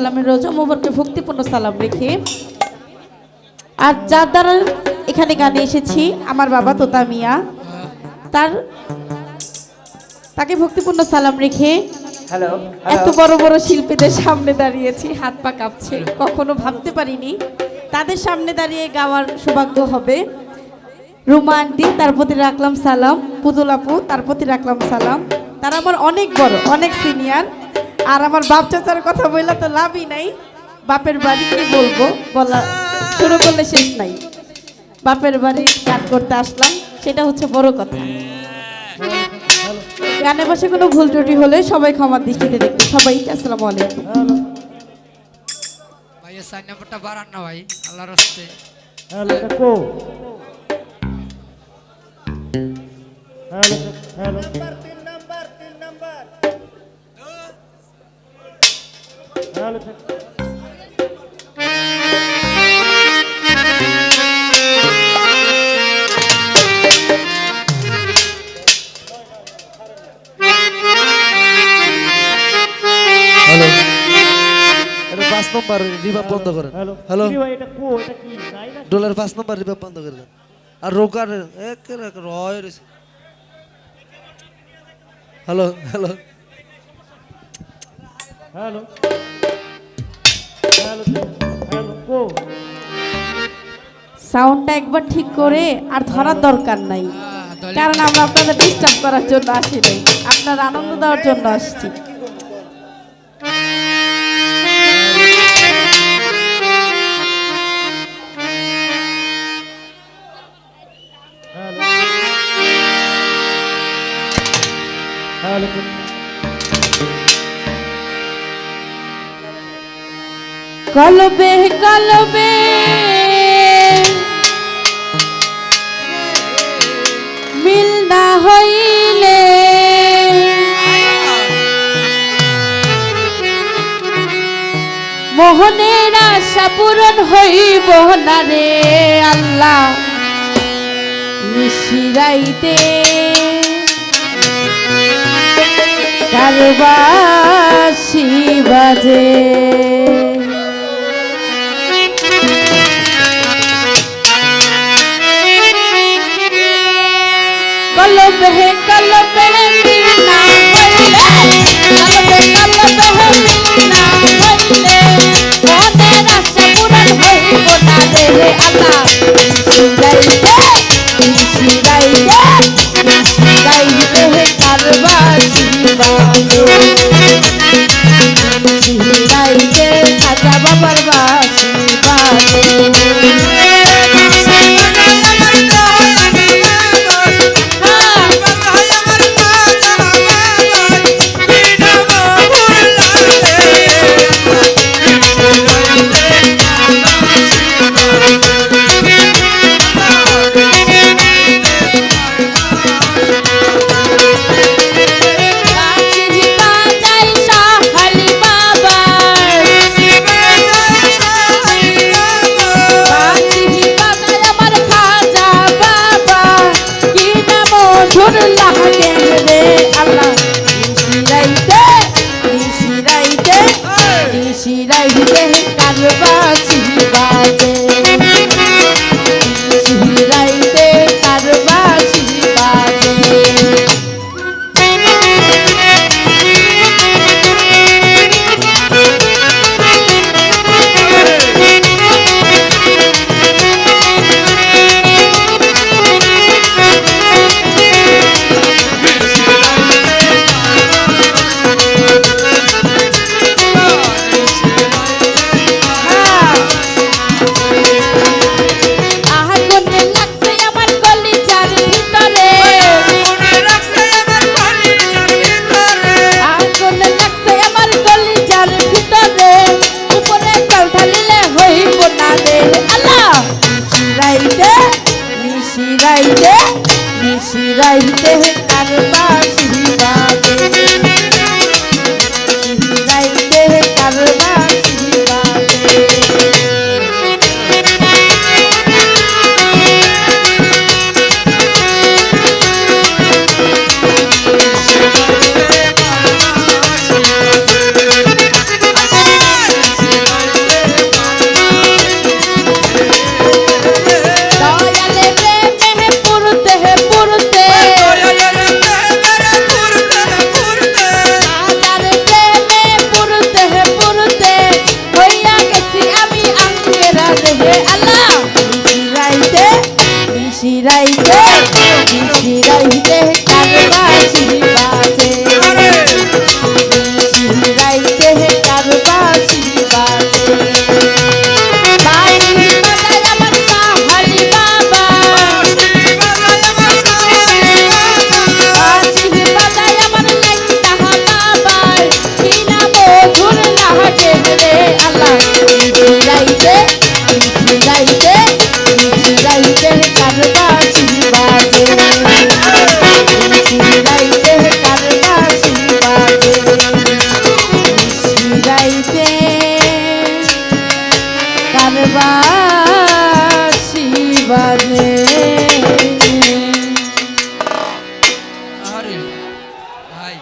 সালামের রোজা মোবারকে ভক্তিপূর্ণ সালাম রেখে আর যার দ্বারা এখানে গানে এসেছি আমার বাবা তোতা মিয়া তাকে ভক্তিপূর্ণ সালাম রেখে হ্যালো এত বড় বড় শিল্পীদের সামনে দাঁড়িয়েছি, হাত পা কাঁপছে। কখনো ভাবতে পারিনি তাদের সামনে দাঁড়িয়ে গাওয়ার সৌভাগ্য হবে। রুমা আন্টি, তার প্রতি রাখলাম সালাম। পুতুল আপু, তার প্রতি রাখলাম সালাম। তারা আমার অনেক বড়, অনেক সিনিয়র। আর আমার বাপ চাচার কথা বললে তো লাভই নাই। বাপের বাড়ি কি বলবো, বলা শুরু করলে শেষ নাই। বাপের বাড়ি গান করতে আসলাম, সেটা হচ্ছে বড় কথা। গানে বসে কোনো ভুল ত্রুটি হলে সবাই ক্ষমার দৃষ্টিতে দেখবে। সবাইকে আসসালামু আলাইকুম। ভাই সাইন নাম্বারটা বাড়ান না ভাই, আল্লাহর রাস্তে। হ্যালো দেখো, হ্যালো হ্যালো তিন নাম্বার হ্যালো হ্যালো, এটা 5 নম্বর রিভাব বন্ধ করেন। হ্যালো, এটা কো, এটা কি নাই না? ডলার 5 নম্বর রিভাব বন্ধ করে দেন। আর রোকার এক রয় রয়েছে। Hello hello hello hello hello কো, সাউন্ডটা একবার ঠিক করে আর ধরার দরকার নাই, কারণ আমরা আপনাদের ডিস্টার্ব করার জন্য আসি নাই, আপনার আনন্দ দেওয়ার জন্য আসছি। হ্যালো কলবে কলবে মিল না হইলে মোহনের আশা পূরণ হইব না রে আল্লাহ। নিশিরাইতে কারবাসি বাজে, কলবে কলবে মিল না হইলে, কলবে কলবে মিল না হইলে মনের আশা পূরণ হইব না রে আল্লাহ। নিশিরাইতে কারবাসি বাজে, নিশিরাইতে খাজা বাবার বাসি বাজে। বাঁশি বাজে আরে ভাই